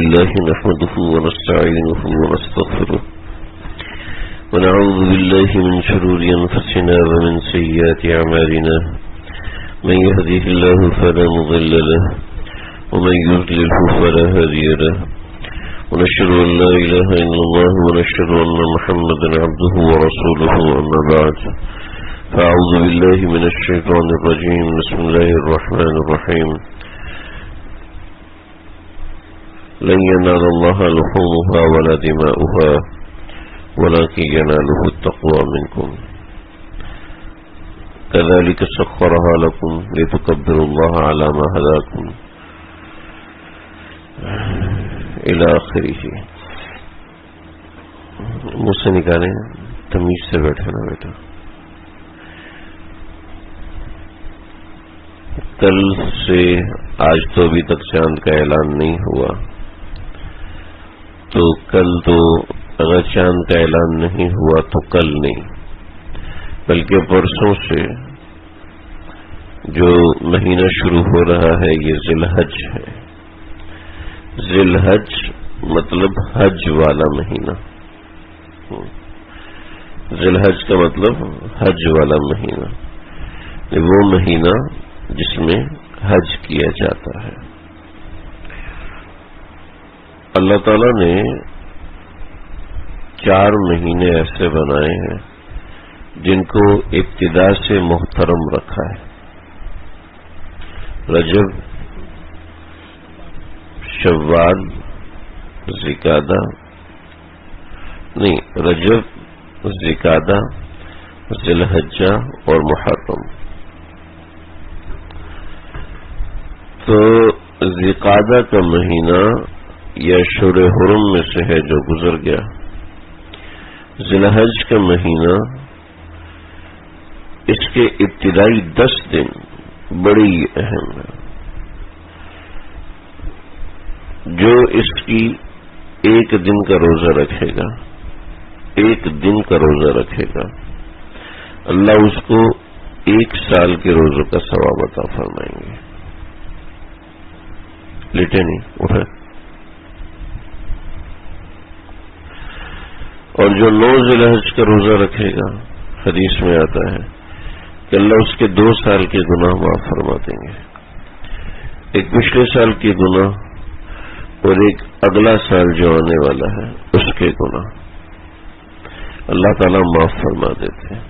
لله نحمده ونستعينه ونستغفره ونعوذ بالله من شرور أنفسنا ومن سيئات أعمالنا من يهده الله فلا مضل له ومن يضلله فلا هادي له ونشهد أن لا إله إلا الله ونشهد أن محمدا عبده ورسوله أما بعد فأعوذ بالله من الشيطان الرجيم بسم الله الرحمن الرحيم لن ينال الله لحومها ولا دماؤها ولكن يناله التقوى منكم كذلك سخرها لكم لتكبروا الله على ما هداكم الى آخره. مجھ سے نکالیں، تمیز سے بیٹھے نا بیٹا. کل سے آج تو ابھی تک چاند کا اعلان نہیں ہوا، تو کل تو اگر چاند کا اعلان نہیں ہوا تو کل نہیں بلکہ پرسوں سے جو مہینہ شروع ہو رہا ہے یہ ذی الحج ہے. ذی الحج مطلب حج والا مہینہ. ذی الحج کا مطلب حج والا مہینہ، وہ مہینہ جس میں حج کیا جاتا ہے. اللہ تعالیٰ نے 4 مہینے ایسے بنائے ہیں جن کو ابتدا سے محترم رکھا ہے. رجب، شوال، ذوالقعدہ نہیں رجب، ذوالقعدہ، ذی الحجہ اور محرم. تو ذوالقعدہ کا مہینہ یا اشہر حرم میں سے ہے جو گزر گیا. ذی الحج کا مہینہ اس کے ابتدائی 10 دن بڑی اہم ہے. جو اس کی 1 دن کا روزہ رکھے گا، 1 دن کا روزہ رکھے گا، اللہ اس کو 1 سال کے روزوں کا ثواب عطا فرمائیں گے. لیٹے نہیں، اٹھے. اور جو 9 ذی الحج کا روزہ رکھے گا، حدیث میں آتا ہے کہ اللہ اس کے 2 سال کے گناہ معاف فرما دیں گے. ایک پچھلے سال کے گناہ اور ایک اگلا سال جو آنے والا ہے اس کے گناہ اللہ تعالیٰ معاف فرما دیتے ہیں.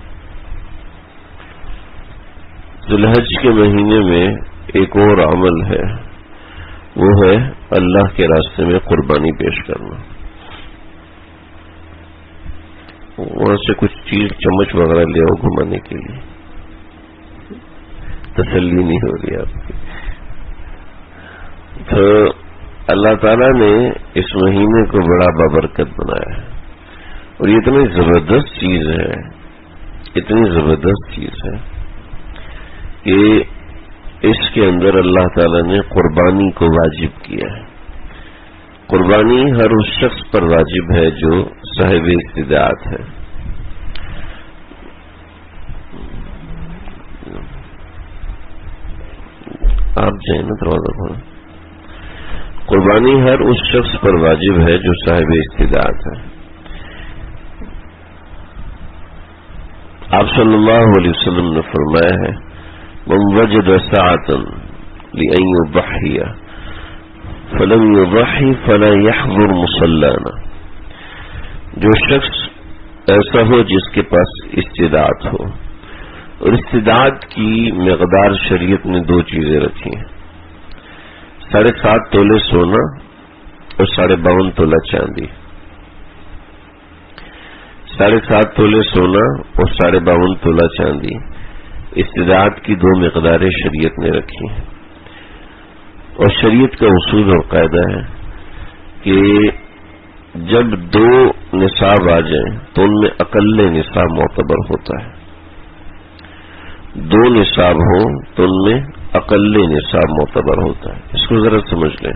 ذی الحج کے مہینے میں ایک اور عمل ہے، وہ ہے اللہ کے راستے میں قربانی پیش کرنا. وہاں سے کچھ چیز چمچ وغیرہ لے آؤ گھمانے کے لیے، تسلی نہیں ہو رہی آپ کی. تو اللہ تعالیٰ نے اس مہینے کو بڑا بابرکت بنایا ہے، اور یہ اتنی زبردست چیز ہے، اتنی زبردست چیز ہے کہ اس کے اندر اللہ تعالیٰ نے قربانی کو واجب کیا ہے. قربانی ہر اس شخص پر واجب ہے جو صاحب استطاعت ہے. آپ جائیں نا دروازہ کھولا. قربانی ہر اس شخص پر واجب ہے جو صاحب استطاعت ہے. آپ صلی اللہ علیہ وسلم نے فرمایا ہے من وجد ساعة لأن يضحي فلم يضحي فلا يحضر مصلانا. جو شخص ایسا ہو جس کے پاس استطاعت ہو، اور استطاعت کی مقدار شریعت نے 2 چیزیں رکھی ہیں، 7.5 تولے سونا اور 52.5 تولہ چاندی. 7.5 تولے سونا اور 52.5 تولہ چاندی استطاعت کی 2 مقداریں شریعت نے رکھی ہیں. اور شریعت کا اصول اور قاعدہ ہے کہ جب 2 نصاب آ جائیں تو ان میں اقل نصاب معتبر ہوتا ہے. 2 نصاب ہوں تو ان میں اقل نصاب معتبر ہوتا ہے. اس کو ذرا سمجھ لیں.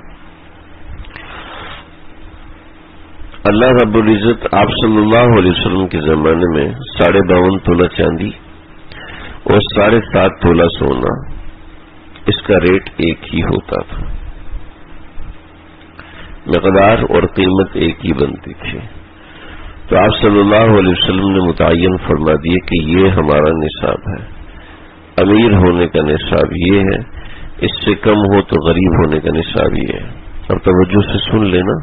اللہ رب العزت آپ صلی اللہ علیہ وسلم کے زمانے میں 52.5 تولہ چاندی اور 7.5 تولہ سونا اس کا ریٹ ایک ہی ہوتا تھا. مقدار اور قیمت ایک ہی بنتی تھی. تو آپ صلی اللہ علیہ وسلم نے متعین فرما دیے کہ یہ ہمارا نصاب ہے. امیر ہونے کا نصاب یہ ہے، اس سے کم ہو تو غریب ہونے کا نصاب یہ ہے. اب توجہ سے سن لینا،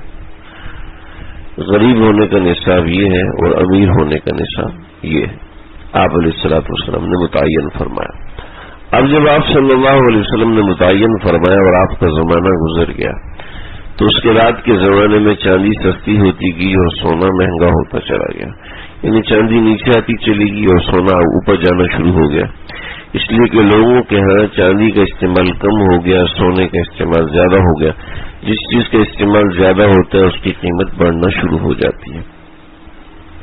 غریب ہونے کا نصاب یہ ہے اور امیر ہونے کا نصاب یہ ہے. آپ علیہ الصلوۃ والسلام نے متعین فرمایا. اب جب آپ صلی اللہ علیہ وسلم نے متعین فرمایا اور آپ کا زمانہ گزر گیا تو اس کے بعد کے زمانے میں چاندی سستی ہوتی گئی اور سونا مہنگا ہوتا چلا گیا. یعنی چاندی نیچے آتی چلی گئی اور سونا اوپر جانا شروع ہو گیا، اس لیے کہ لوگوں کے ہاں چاندی کا استعمال کم ہو گیا، سونے کا استعمال زیادہ ہو گیا. جس چیز کا استعمال زیادہ ہوتا ہے اس کی قیمت بڑھنا شروع ہو جاتی ہے.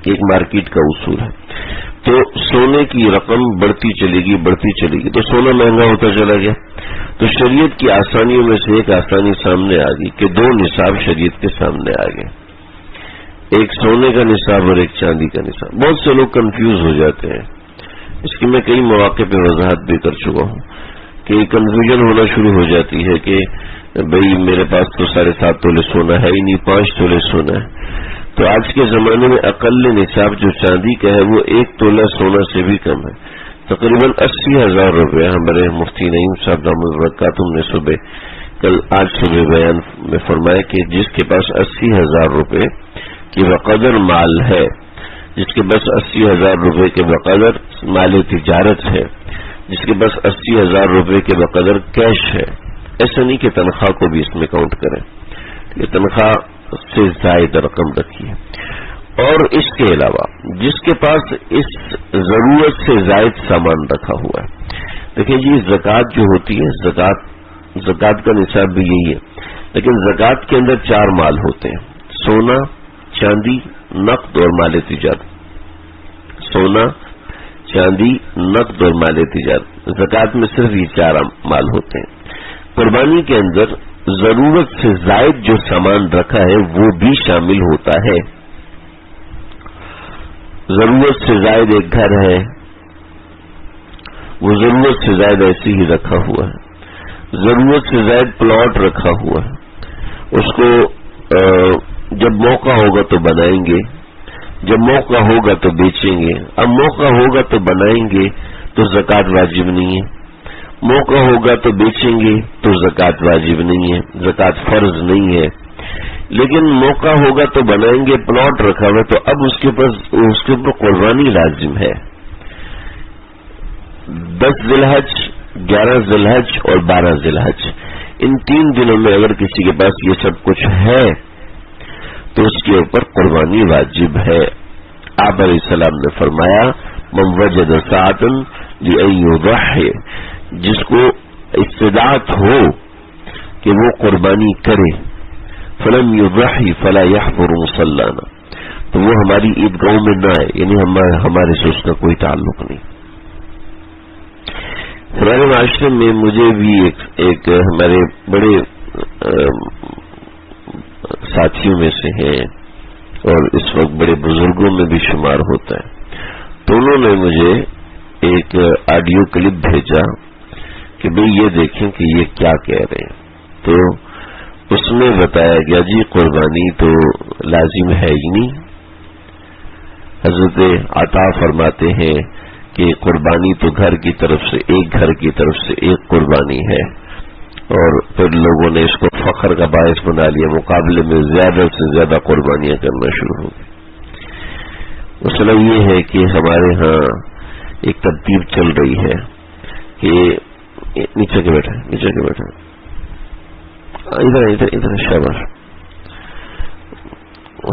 ایک مارکیٹ کا اصول ہے. تو سونے کی رقم بڑھتی چلے گی تو سونا مہنگا ہوتا چلا گیا. تو شریعت کی آسانیوں میں سے ایک آسانی سامنے آ گئی کہ دو نصاب شریعت کے سامنے آ گئے، ایک سونے کا نصاب اور ایک چاندی کا نصاب. بہت سے لوگ کنفیوز ہو جاتے ہیں، اس کی میں کئی مواقع پہ وضاحت بھی کر چکا ہوں کہ کنفیوژن ہونا شروع ہو جاتی ہے کہ بھئی میرے پاس تو 7.5 تولے سونا ہے ہی نہیں، 5 تولے سونا ہے. تو آج کے زمانے میں اقل نصاب جو چاندی کا ہے وہ 1 تولہ سونا سے بھی کم ہے، تقریباً 80,000 روپے. ہمارے مفتی نعیم صاحب دامت برکاتہم نے آج صبح بیان میں فرمایا کہ جس کے پاس 80,000 روپے کی بقدر مال ہے، جس کے پاس 80,000 روپے کے بقدر مال تجارت ہے، جس کے پاس 80,000 روپے کے بقدر کیش ہے، ایسا نہیں کہ تنخواہ کو بھی اس میں کاؤنٹ کریں، یہ تنخواہ سے زائد رقم رکھی ہے. اور اس کے علاوہ جس کے پاس اس ضرورت سے زائد سامان رکھا ہوا ہے. دیکھیں جی، زکوٰۃ جو ہوتی ہے، زکوٰۃ کا نصاب بھی یہی ہے، لیکن زکوٰۃ کے اندر 4 مال ہوتے ہیں: سونا، چاندی، نقد اور مال تجارت. سونا، چاندی، نقد اور مال تجارت. زکوٰۃ میں صرف یہ 4 مال ہوتے ہیں. قربانی کے اندر ضرورت سے زائد جو سامان رکھا ہے وہ بھی شامل ہوتا ہے. ضرورت سے زائد ایک گھر ہے، وہ ضرورت سے زائد ایسے ہی رکھا ہوا ہے. ضرورت سے زائد پلاٹ رکھا ہوا ہے، اس کو جب موقع ہوگا تو بنائیں گے، جب موقع ہوگا تو بیچیں گے. اب موقع ہوگا تو بنائیں گے تو زکوٰۃ واجب نہیں ہے، موقع ہوگا تو بیچیں گے تو زکوٰۃ واجب نہیں ہے، زکوٰۃ فرض نہیں ہے. لیکن موقع ہوگا تو بنائیں گے، پلاٹ رکھا ہوا تو اب اس کے اوپر قربانی لازم ہے. 10 ذی الحج، 11 ذی الحج اور 12 ذی الحج، ان 3 دنوں میں اگر کسی کے پاس یہ سب کچھ ہے تو اس کے اوپر قربانی واجب ہے. آپ علیہ السلام نے فرمایا من وجد ساعۃ لأن یضحی، جس کو استطاعت ہو کہ وہ قربانی کرے، فلم یضحی فلا یحضر مصلانا، تو وہ ہماری عیدگاہوں میں نہ آئے، یعنی ہمارے سے اس کا کوئی تعلق نہیں. ہمارے معاشرے میں مجھے بھی ایک ہمارے بڑے ساتھیوں میں سے ہیں اور اس وقت بڑے بزرگوں میں بھی شمار ہوتا ہے، تو انہوں نے مجھے ایک آڈیو کلپ بھیجا کہ بھئی یہ دیکھیں کہ یہ کیا کہہ رہے ہیں. تو اس میں بتایا گیا جی قربانی تو لازم ہے ہی نہیں. حضرت عطا فرماتے ہیں کہ قربانی تو گھر کی طرف سے ایک قربانی ہے، اور پھر لوگوں نے اس کو فخر کا باعث بنا لیا، مقابلے میں زیادہ سے زیادہ قربانیاں کرنا شروع ہو گئی. مسئلہ یہ ہے کہ ہمارے ہاں ایک ترتیب چل رہی ہے کہ نیچے کے بیٹھا ادھر شاباش،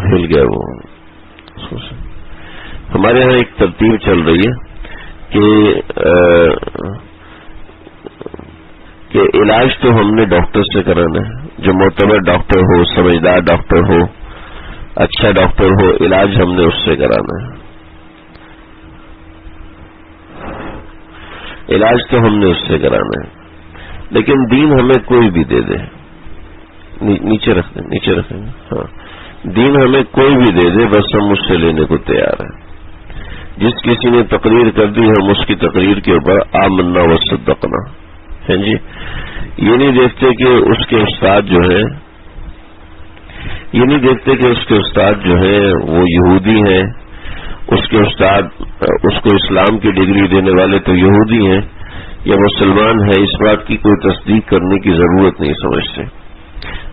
ہل گیا وہ. ہمارے ہاں ایک ترتیب چل رہی ہے کہ علاج تو ہم نے ڈاکٹر سے کرانا ہے، جو معتبر ڈاکٹر ہو، سمجھدار ڈاکٹر ہو، اچھا ڈاکٹر ہو، علاج ہم نے اس سے کرانا ہے. علاج تو ہم نے اس سے کرانا ہے، لیکن دین ہمیں کوئی بھی دے دے، نیچے رکھ دیں ہاں، دین ہمیں کوئی بھی دے دے، بس ہم اس سے لینے کو تیار ہیں. جس کسی نے تقریر کر دی ہم اس کی تقریر کے اوپر آمنا وصدقنا ہے جی. یہ نہیں دیکھتے کہ اس کے استاد جو ہے یہ نہیں دیکھتے کہ اس کے استاد جو ہیں وہ یہودی ہیں، اس کے استاد اس کو اسلام کی ڈگری دینے والے تو یہودی ہیں یا مسلمان ہے، اس بات کی کوئی تصدیق کرنے کی ضرورت نہیں سمجھتے.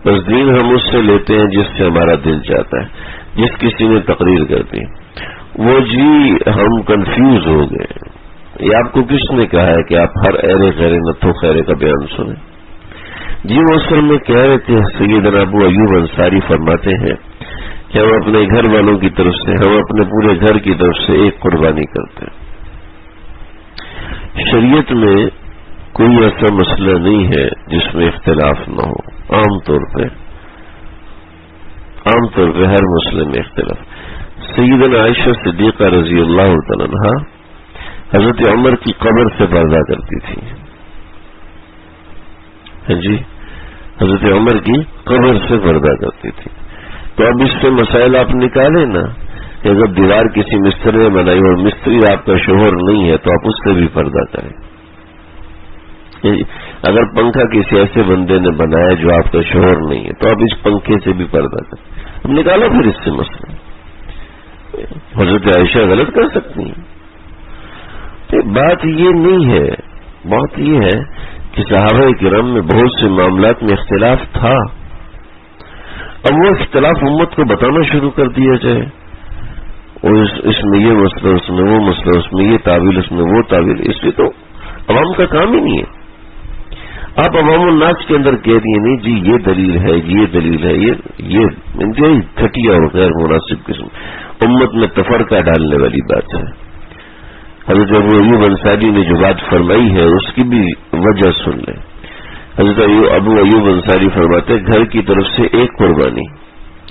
بس دین ہم اس سے لیتے ہیں جس سے ہمارا دل چاہتا ہے. جس کسی نے تقریر کر دی وہ جی ہم کنفیوز ہو گئے. یہ آپ کو کس نے کہا ہے کہ آپ ہر ایرے غیر نتھو خیرے کا بیان سنیں؟ جی وہ اصل میں کہہ رہے تھے سیدنا ابو ایوب انصاری فرماتے ہیں کہ ہم اپنے گھر والوں کی طرف سے، ہم اپنے پورے گھر کی طرف سے ایک قربانی کرتے ہیں. شریعت میں کوئی ایسا مسئلہ نہیں ہے جس میں اختلاف نہ ہو. عام طور پہ ہر مسئلے میں اختلاف. سیدنا عائشہ صدیقہ رضی اللہ تعالی عنہا حضرت عمر کی قبر سے پردہ کرتی تھی. ہاں جی، حضرت عمر کی قبر سے پردہ کرتی تھی. تو اب اس سے مسائل آپ نکالیں نا کہ اگر دیوار کسی مستری نے بنائی اور مستری آپ کا شوہر نہیں ہے تو آپ اس سے بھی پردہ کریں. اگر پنکھا کسی ایسے بندے نے بنایا جو آپ کا شوہر نہیں ہے تو آپ اس پنکھے سے بھی پردہ کریں. اب نکالو پھر اس سے مسئلہ. حضرت عائشہ غلط کر سکتی ہیں. بات یہ نہیں ہے، بات یہ ہے کہ صحابہ کرام میں بہت سے معاملات میں اختلاف تھا. اب وہ اختلاف امت کو بتانا شروع کر دیا جائے، اور اس میں یہ مسئلہ، اس میں وہ مسئلہ، اس میں یہ تعویل، اس میں وہ تعویل، اس لیے تو عوام کا کام ہی نہیں ہے. آپ عوام الناس کے اندر کہہ دیے نہیں جی یہ دلیل ہے، یہ دلیل ہے، یہ انتہائی گھٹیا اور غیر مناسب قسم امت میں تفرقہ ڈالنے والی بات ہے. حضرت ابو ایوب انصاری نے جو بات فرمائی ہے اس کی بھی وجہ سن لیں. حضرت ابو ایوب انصاری فرماتے گھر کی طرف سے ایک قربانی،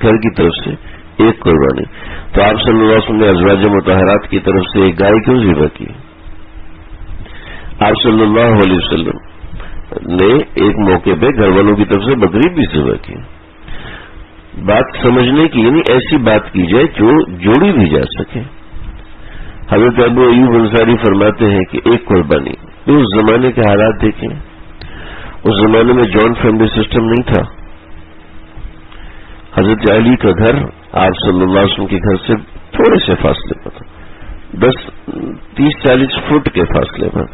گھر کی طرف سے ایک قربانی. تو آپ صلی اللہ علیہ وسلم نے ازواج مطہرات کی طرف سے ایک گائے کیوں ذبح کی؟ آپ صلی اللہ علیہ وسلم نے ایک موقع پہ گھر والوں کی طرف سے بکری بھی ذبح کی. بات سمجھنے کی، یعنی ایسی بات کی جائے جو جوڑی بھی جا سکے. حضرت ابو ایوب انصاری فرماتے ہیں کہ ایک قربانی. تو اس زمانے کے حالات دیکھیں، اس زمانے میں جوائنٹ فیملی سسٹم نہیں تھا. حضرت علی کا گھر آپ صلی اللہ علیہ وسلم کے گھر سے تھوڑے سے فاصلے پر تھا، 30-40 فٹ کے فاصلے پر.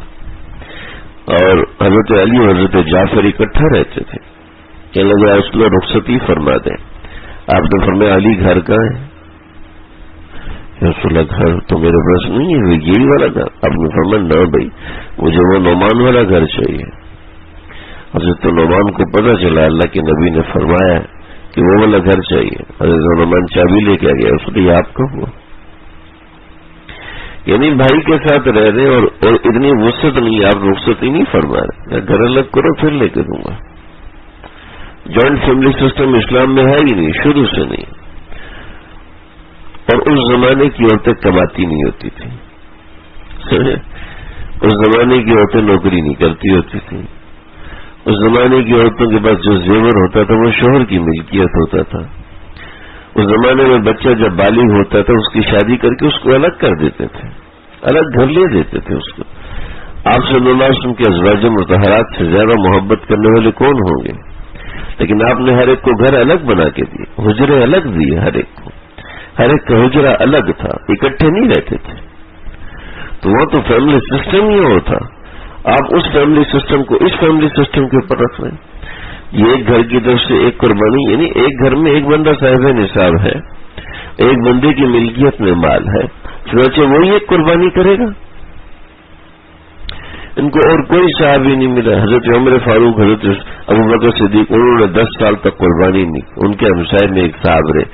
اور حضرت علی اور حضرت جعفر اکٹھا رہتے تھے. کہنے لگا اس کو رخصتی فرما دیں. آپ نے فرمایا علی گھر کا ہے؟ رسول اللہ گھر تو میرے پاس نہیں ہے، یہی والا گھر. آپ نے فرمایا نہ بھائی مجھے وہ نعمان والا گھر چاہیے. حضرت نعمان کو پتہ چلا اللہ کے نبی نے فرمایا کہ وہ والا گھر چاہیے. حضرت نعمان چابی لے کے آ گیا. اس نے آپ کا ہوا، یعنی بھائی کے ساتھ رہ رہے اور اتنی وسعت نہیں، آپ رخصت ہی نہیں فرما رہے. گھر الگ کرو پھر لے کے دوں گا. جوائنٹ فیملی سسٹم اسلام میں ہے ہی نہیں، شروع سے نہیں. اور اس زمانے کی عورتیں کماتی نہیں ہوتی تھی. اس زمانے کی عورتیں نوکری نہیں کرتی ہوتی تھی. اس زمانے کی عورتوں کے پاس جو زیور ہوتا تھا وہ شوہر کی ملکیت ہوتا تھا. اس زمانے میں بچہ جب بالغ ہوتا تھا اس کی شادی کر کے اس کو الگ کر دیتے تھے، الگ گھر لے دیتے تھے اس کو. آپ صلی اللہ علیہ وسلم کے ازواج مطہرات سے زیادہ محبت کرنے والے کون ہوں گے؟ لیکن آپ نے ہر ایک کو گھر الگ بنا کے دیے، حجرے الگ دیے. ہر ایک کو، ہر ایک کا حجرہ الگ تھا، اکٹھے نہیں رہتے تھے. تو وہ تو فیملی سسٹم ہی ہوتا. آپ اس فیملی سسٹم کو اس فیملی سسٹم کے اوپر رکھ رہے ہیں. یہ ایک گھر کی طرف سے ایک قربانی، یعنی ایک گھر میں ایک بندہ صاحب نصاب ہے، ایک بندے کی ملکیت میں مال ہے، چنانچہ وہی ایک قربانی کرے گا. ان کو اور کوئی صحابی نہیں ملا. حضرت عمر فاروق، حضرت ابوبکر صدیق، انہوں نے 10 سال تک قربانی نہیں. ان کے ہمسائے میں ایک صاحب رہے،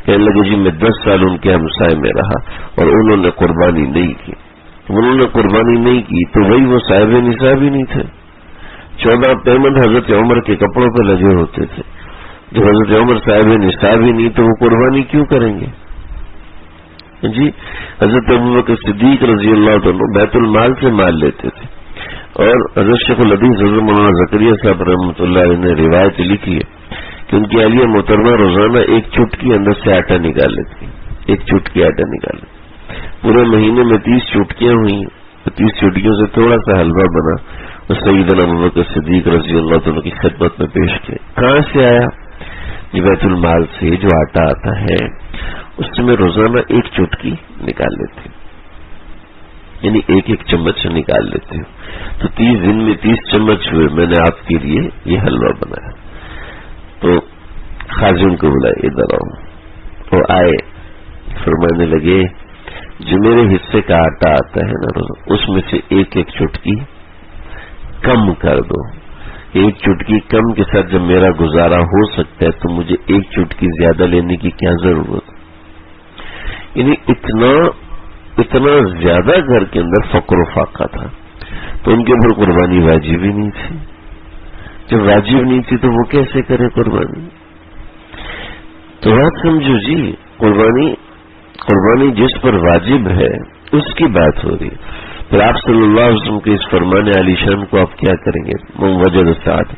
کہنے لگے جی میں 10 سال ان کے ہمسائے میں رہا اور انہوں نے قربانی نہیں کی. انہوں نے قربانی نہیں کی تو وہی وہ صاحب نصاب ہی نہیں تھے. 14 پیمند حضرت عمر کے کپڑوں پہ لگے ہوتے تھے. جب حضرت عمر صاحب نصاب ہی نہیں تو وہ قربانی کیوں کریں گے؟ جی حضرت ابوبکر صدیق رضی اللہ عنہ بیت المال سے مال لیتے تھے. اور حضرت شیخ الحدیث حضرت مولانا زکریا صاحب رحمۃ اللہ علیہ نے روایت لکھی ہے کہ ان کی اہلیہ محترمہ روزانہ ایک چٹکی اندر سے آٹا نکال لیتی، ایک چٹکی آٹا نکال لیتی. پورے مہینے میں 30 چٹکیاں ہوئی. 30 چٹکیوں سے تھوڑا سا حلوہ بنا اور سیدنا ابوبکر صدیق رضی اللہ عنہ کی خدمت میں پیش کیا. کہاں سے آیا؟ یہ بیت المال سے جو آٹا آتا ہے اس سے میں روزانہ 1 چٹکی نکال لیتی ہوں، یعنی 1 چمچ نکال لیتی ہوں، تو 30 دن میں 30 چمچ ہوئے. میں نے آپ کے لیے یہ حلوہ بنایا. تو خازن کو بلایا، ادھر آؤ. وہ آئے، فرمانے لگے جو میرے حصے کا آٹا آتا ہے نا اس میں سے 1 چٹکی کم کر دو. 1 چٹکی کم کے ساتھ جب میرا گزارا ہو سکتا ہے تو مجھے 1 چٹکی زیادہ لینے کی کیا ضرورت. یعنی اتنا زیادہ گھر کے اندر فقر و فاقہ تھا، تو ان کے اوپر قربانی واجب ہی نہیں تھی. جب واجب نہیں تھی تو وہ کیسے کرے قربانی؟ تو بات سمجھو جی، قربانی جس پر واجب ہے اس کی بات ہو رہی ہے. پھر آپ صلی اللہ علیہ وسلم کے اس فرمان علی شان کو آپ کیا کریں گے؟ وجد ساتھ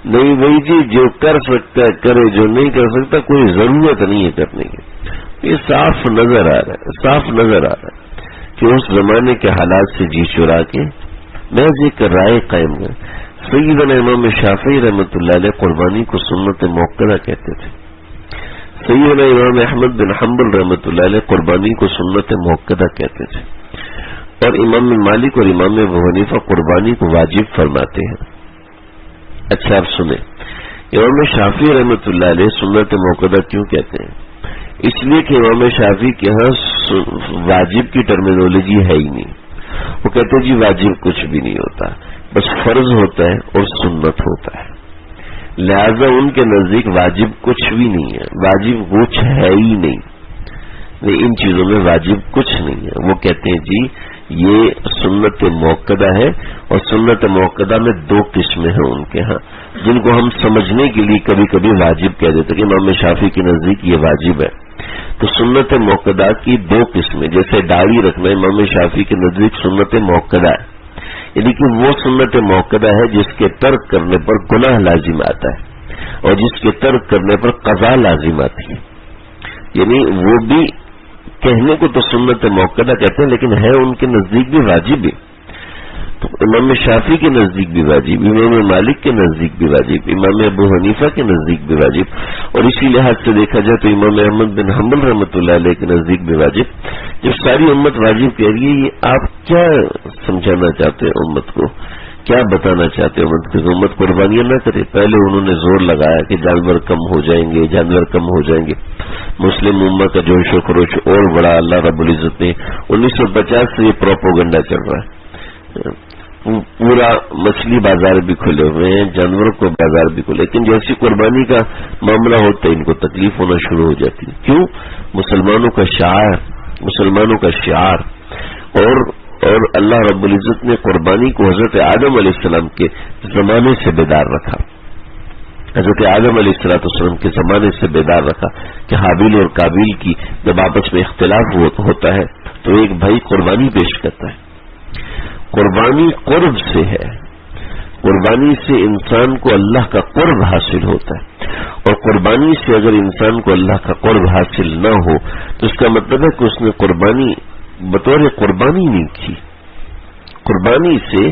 نہیں بھائی جی، جو کر سکتا ہے کرے، جو نہیں کر سکتا کوئی ضرورت نہیں ہے کرنے کی. یہ صاف نظر آ رہا ہے کہ اس زمانے کے حالات سے جی چرا کے محض ایک رائے قائم ہے. سیدنا امام شافعی رحمۃ اللہ علیہ قربانی کو سنت موقدہ کہتے تھے. سیدنا امام احمد بن حنبل رحمۃ اللہ علیہ قربانی کو سنت موقدہ کہتے تھے، اور امام مالک اور امام ابو حنیفہ قربانی کو واجب فرماتے ہیں. اچھا آپ سنیں، امام شافعی رحمۃ اللہ علیہ سنت موقدہ کیوں کہتے ہیں؟ اس لیے کہ امام شافعی کے ہاں واجب کی ٹرمینالوجی ہے ہی نہیں. وہ کہتے ہیں جی واجب کچھ بھی نہیں ہوتا، بس فرض ہوتا ہے اور سنت ہوتا ہے. لہذا ان کے نزدیک واجب کچھ بھی نہیں ہے، واجب کچھ ہے ہی نہیں. ان چیزوں میں واجب کچھ نہیں ہے. وہ کہتے ہیں جی یہ سنت موقدہ ہے، اور سنت موقدہ میں 2 قسمیں ہیں ان کے ہاں، جن کو ہم سمجھنے کے لیے کبھی کبھی واجب کہہ دیتے کہ امام شافعی کے نزدیک یہ واجب ہے. تو سنت موقدہ کی 2 قسمیں، جیسے داڑھی رکھنا امام شافعی کے نزدیک سنت موقدہ ہے، یعنی کہ وہ سنت موقدہ ہے جس کے ترک کرنے پر گناہ لازم آتا ہے اور جس کے ترک کرنے پر قضا لازم آتی ہے. یعنی وہ بھی کہنے کو تو سنت موقدہ کہتے ہیں لیکن ہے ان کے نزدیک بھی واجب ہے. تو امام شافعی کے نزدیک بھی واجب، امام مالک کے نزدیک بھی واجب، امام ابو حنیفہ کے نزدیک بھی واجب، اور اسی لحاظ سے دیکھا جائے تو امام احمد بن حنبل رحمۃ اللہ علیہ کے نزدیک بھی واجب. جب ساری امت واجب کہہ رہی ہے، یہ آپ کیا سمجھانا چاہتے ہیں امت کو؟ کیا بتانا چاہتے ہیں امت کو؟ امت قربانیاں نہ کرے. پہلے انہوں نے زور لگایا کہ جانور کم ہو جائیں گے، مسلم امت کا جوش و خروش اور بڑا. اللہ رب العزت نے 1950 سے یہ پروپیگنڈا چل رہا ہے، پورا مچھلی بازار بھی کھلے ہوئے ہیں، جانوروں کو بازار بھی کھلے، لیکن جیسی قربانی کا معاملہ ہوتا ہے ان کو تکلیف ہونا شروع ہو جاتی ہے. کیوں؟ مسلمانوں کا شعار اور اللہ رب العزت نے قربانی کو حضرت آدم علیہ السلام کے زمانے سے بیدار رکھا. حضرت آدم علیہ السلام کے زمانے سے بیدار رکھا کہ حابیل اور قابیل کی جب آپس میں اختلاف ہوتا ہے تو ایک بھائی قربانی پیش کرتا ہے. قربانی قرب سے ہے، قربانی سے انسان کو اللہ کا قرب حاصل ہوتا ہے، اور قربانی سے اگر انسان کو اللہ کا قرب حاصل نہ ہو تو اس کا مطلب ہے کہ اس نے قربانی بطور قربانی نہیں کی. قربانی سے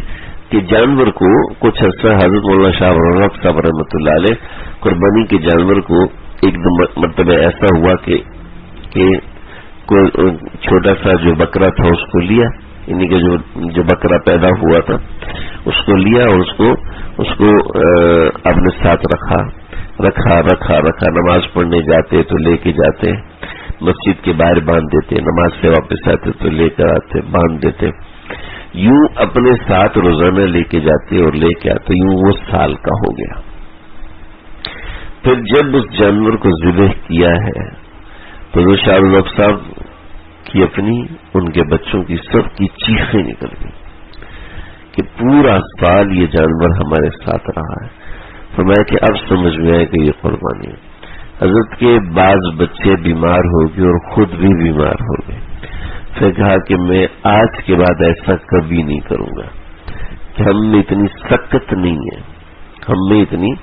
کہ جانور کو کچھ عرصہ حضرت مولانا شاہ رحمت صاحب رحمۃ اللہ علیہ قربانی کے جانور کو ایک مرتبہ ایسا ہوا کہ کوئی چھوٹا سا جو بکرا تھا اس کو لیا، یعنی کہ جو بکرا پیدا ہوا تھا اس کو لیا اور اس کو اپنے ساتھ رکھا. نماز پڑھنے جاتے تو لے کے جاتے، مسجد کے باہر باندھ دیتے، نماز سے واپس آتے تو لے کر آتے باندھ دیتے. یوں اپنے ساتھ روزانہ لے کے جاتے اور لے کے آتے، یوں وہ سال کا ہو گیا. پھر جب اس جانور کو ذبح کیا ہے تو جو شاہ رخ صاحب کی اپنی ان کے بچوں کی سب کی چیخیں نکل گئی کہ پورا سال یہ جانور ہمارے ساتھ رہا ہے. فرمایا کہ اب سمجھ میں آئے کہ یہ قربانی ہے. حضرت کے بعض بچے بیمار ہو گئے اور خود بھی بیمار ہو گئے. پھر کہا کہ میں آج کے بعد ایسا کبھی نہیں کروں گا کہ ہم میں اتنی سخت نہیں ہے، ہم میں اتنی.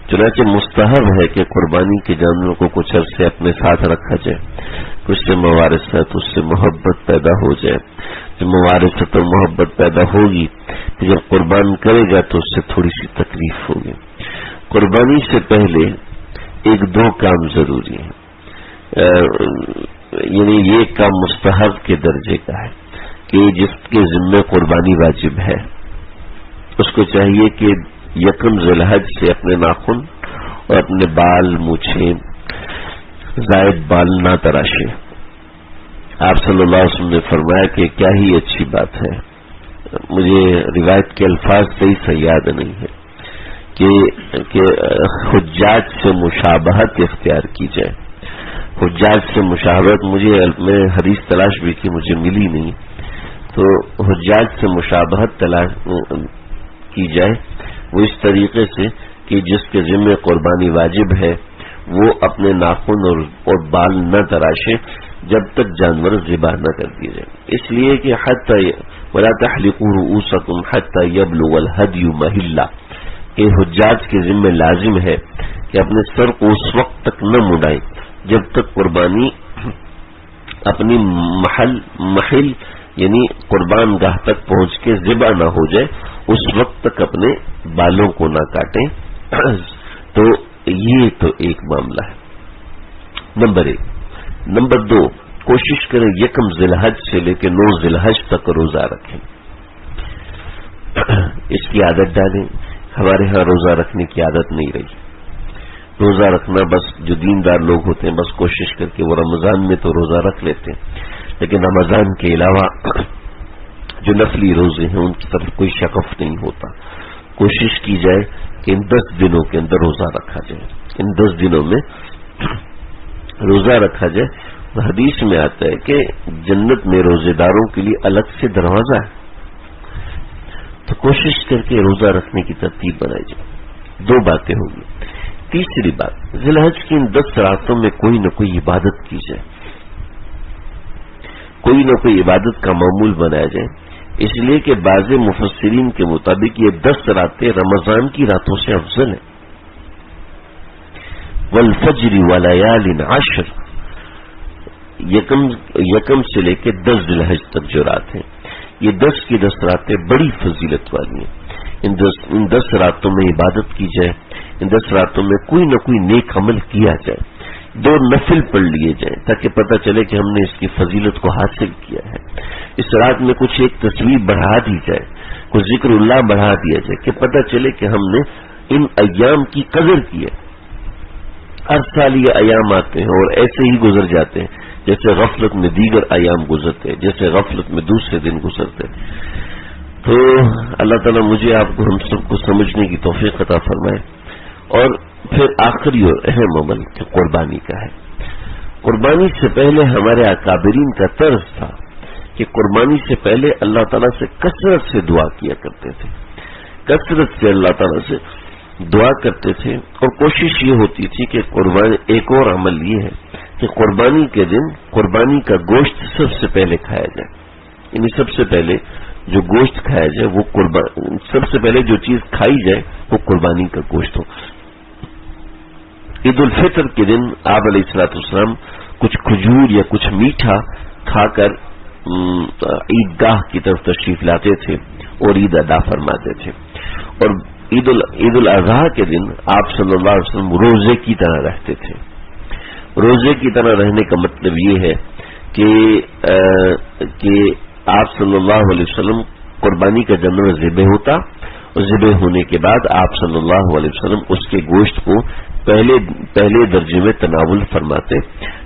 چنانچہ مستحب ہے کہ قربانی کے جانوروں کو کچھ عرصے اپنے ساتھ رکھا جائے، کچھ سے موارثت، اس سے محبت پیدا ہو جائے. جب موارثت اور محبت پیدا ہوگی تو جب قربان کرے گا تو اس سے تھوڑی سی تکلیف ہوگی. قربانی سے پہلے ایک دو کام ضروری ہیں، یعنی یہ کام مستحب کے درجے کا ہے کہ جس کے ذمے قربانی واجب ہے اس کو چاہیے کہ یکم ذی الحج سے اپنے ناخن اور اپنے بال مونچھیں زائد بال نہ تراشے۔ آپ صلی اللہ علیہ وسلم نے فرمایا کہ کیا ہی اچھی بات ہے، مجھے روایت کے الفاظ صحیح سے یاد نہیں ہے کہ حجاج سے مشابہت اختیار کی جائے۔ حجاج سے مشابہت میں حدیث تلاش بھی کی، مجھے ملی نہیں، تو حجاج سے مشابہت تلاش کی جائے وہ اس طریقے سے کہ جس کے ذمہ قربانی واجب ہے وہ اپنے ناخن اور بال نہ تراشے جب تک جانور ذبح نہ کر دیے جائے، اس لیے کہ حتی ولا تحلقوا رؤوسکم حتی یبلغ الہدی محلہ، کہ حجاج کے ذمہ لازم ہے کہ اپنے سر کو اس وقت تک نہ مڑائیں جب تک قربانی اپنی محل یعنی قربان گاہ تک پہنچ کے ذبح نہ ہو جائے، اس وقت تک اپنے بالوں کو نہ کاٹیں۔ تو یہ تو ایک معاملہ ہے، نمبر 1۔ نمبر 2، کوشش کریں یکم ذی الحج سے لے کے 9 ذی الحج تک روزہ رکھیں، اس کی عادت ڈالیں۔ ہمارے ہاں روزہ رکھنے کی عادت نہیں رہی، روزہ رکھنا بس جو دیندار لوگ ہوتے ہیں بس کوشش کر کے وہ رمضان میں تو روزہ رکھ لیتے ہیں، لیکن رمضان کے علاوہ جو نفلی روزے ہیں ان کی طرف کوئی شغف نہیں ہوتا۔ کوشش کی جائے کہ ان 10 دنوں کے اندر روزہ رکھا جائے، ان 10 دنوں میں روزہ رکھا جائے۔ حدیث میں آتا ہے کہ جنت میں روزے داروں کے لیے الگ سے دروازہ ہے، تو کوشش کر کے روزہ رکھنے کی ترتیب بنائی جائے۔ 2 باتیں ہوگی۔ تیسری بات، ذی الحج کی ان 10 راتوں میں کوئی نہ کوئی عبادت کی جائے، کوئی نہ کوئی عبادت کا معمول بنایا جائے، اس لیے کہ بعض مفسرین کے مطابق یہ 10 راتیں رمضان کی راتوں سے افضل ہیں۔ والفجر ولیال عشر، یکم سے لے کے 10 ذی الحج تک جو رات ہیں، یہ 10 کی 10 راتیں بڑی فضیلت والی ہیں۔ ان 10 راتوں میں عبادت کی جائے، ان 10 راتوں میں کوئی نہ کوئی نیک عمل کیا جائے، 2 نفل پڑھ لیے جائیں تاکہ پتہ چلے کہ ہم نے اس کی فضیلت کو حاصل کیا ہے۔ اس رات میں کچھ ایک تصویر بڑھا دی جائے، کچھ ذکر اللہ بڑھا دیا جائے کہ پتہ چلے کہ ہم نے ان ایام کی قدر کی ہے۔ ہر سال یہ ایام آتے ہیں اور ایسے ہی گزر جاتے ہیں جیسے غفلت میں دیگر ایام گزرتے، جیسے غفلت میں دوسرے دن گزرتے۔ تو اللہ تعالیٰ مجھے آپ کو ہم سب کو سمجھنے کی توفیق عطا فرمائے۔ اور پھر آخری اور اہم عمل کہ قربانی کا ہے۔ قربانی سے پہلے ہمارے اکابرین کا طرز تھا کہ قربانی سے پہلے اللہ تعالیٰ سے کثرت سے دعا کیا کرتے تھے، کثرت سے اللہ تعالیٰ سے دعا کرتے تھے، اور کوشش یہ ہوتی تھی کہ قربانی، ایک اور عمل یہ ہے کہ قربانی کے دن قربانی کا گوشت سب سے پہلے کھایا جائے، یعنی سب سے پہلے جو گوشت کھایا جائے وہ سب سے پہلے جو چیز کھائی جائے وہ قربانی کا گوشت ہو۔ عید الفطر کے دن آپ علیہ الصلوۃ والسلام کچھ کھجور یا کچھ میٹھا کھا کر عیدگاہ کی طرف تشریف لاتے تھے اور عید ادا فرماتے تھے، اور عید الاضحیٰ کے دن آپ صلی اللہ علیہ وسلم روزے کی طرح رہتے تھے۔ روزے کی طرح رہنے کا مطلب یہ ہے کہ آپ صلی اللہ علیہ وسلم قربانی کا جانور ذبح ہوتا، اور ذبح ہونے کے بعد آپ صلی اللہ علیہ وسلم اس کے گوشت کو پہلے درجے میں تناول فرماتے،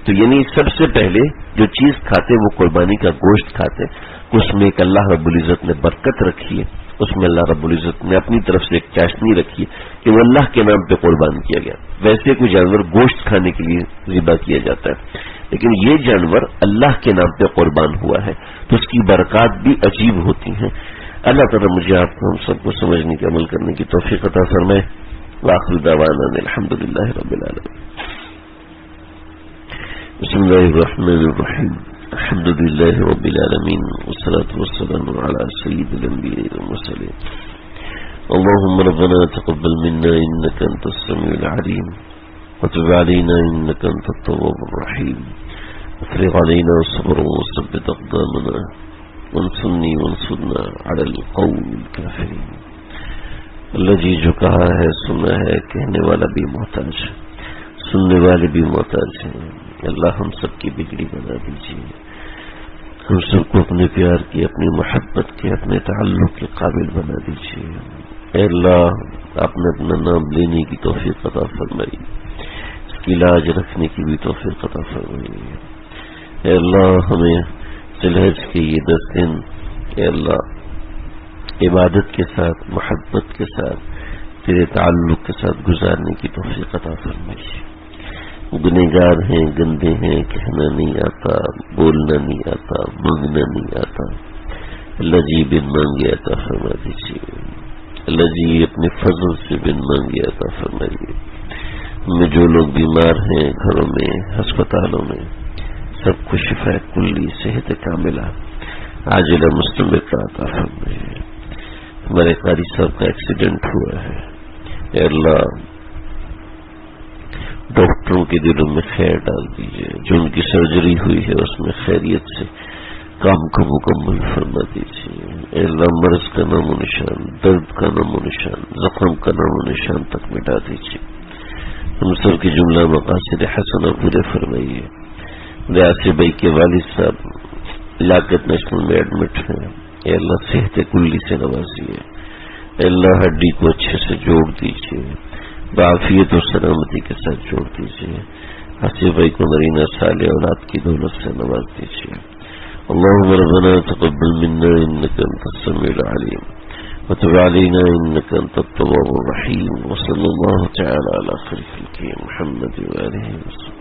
تو یعنی سب سے پہلے جو چیز کھاتے وہ قربانی کا گوشت کھاتے۔ اس میں ایک اللہ رب العزت نے برکت رکھی ہے، اس میں اللہ رب العزت نے اپنی طرف سے ایک چاشنی رکھی ہے کہ وہ اللہ کے نام پہ قربان کیا گیا۔ ویسے کوئی جانور گوشت کھانے کے لیے ذبح کیا جاتا ہے، لیکن یہ جانور اللہ کے نام پہ قربان ہوا ہے تو اس کی برکات بھی عجیب ہوتی ہیں۔ اللہ تعالیٰ مجھے آپ کو ہم سب کو سمجھنے کے عمل کرنے کی توفیق عطا فرمائے۔ وآخر دعوانا الحمدللہ رب العالمین۔ بسم اللہ الرحمن الرحیم، الحمد للہ رب العالمین، والصلاة والسلام على سید الانبیاء والمرسلین۔ اللهم ربنا تقبل منا انك انت السميع العليم وتب علينا انك انت التواب الرحيم، افرغ علينا صبرا وثبت اقدامنا وانصرنا على القوم الكافرين۔ اللہ جی جو کہا ہے سنا ہے، کہنے والا بھی محتاج ہے، سننے والے بھی محتاج ہیں. اللہ ہم سب کی بگڑی بنا دیجیے، ہم سب کو اپنے پیار کی، اپنی محبت کے، اپنے تعلق کے قابل بنا دیجیے. اے اللہ آپ نے اپنا نام لینے کی توفیق عطا فرمائی، اس کی لاج رکھنے کی بھی توفیق عطا فرمائی. اے اللہ ہمیں ذی الحج کے یہ 10 دن اے اللہ عبادت کے ساتھ، محبت کے ساتھ، تیرے تعلق کے ساتھ گزارنے کی توفیق عطا فرمائی. گنہگار ہیں، گندے ہیں، کہنا نہیں آتا، بولنا نہیں آتا، مانگنا نہیں آتا. اللہ جی بن مانگے عطا فرما دیجیے. اللہ جی اپنے فضل سے بن مانگے عطا فرمائیے. ہمیں جو لوگ بیمار ہیں گھروں میں، ہسپتالوں میں، سب کو شفا کلی، صحت کاملہ عاجلہ مستمرہ عطا فرمائیے. ہمارے قاری صاحب کا ایکسیڈنٹ ہوا ہے، اے اللہ ڈاکٹروں کے دلوں میں خیر ڈال دیجیے. جو ان کی سرجری ہوئی ہے اس میں خیریت سے کام کو مکمل فرما دیجیے. اے اللہ مرض کا نام و نشان، درد کا نام و نشان، زخم کا نام و نشان تک مٹا دیجیے. ہم سب کے جملہ مقاصد حسنہ پورے فرمائیے. ریاض بھائی کے والد صاحب لاگت نیشنل میں ایڈمٹ ہیں، اے اللہ صحت کلی سے نوازیے. اے اللہ ہڈی کو اچھے سے جوڑ دیجیے، بعافیت و سلامتی کے ساتھ جوڑ دیجیے. حسیب بھائی کو نرینہ صالح اولاد کی دولت سے نواز دیجیے. اللهم ربنا تقبل منا انك انت السميع العليم وتب علينا انك انت التواب الرحيم. وصلى الله تعالى على خير خلقه محمد وآله وسلم.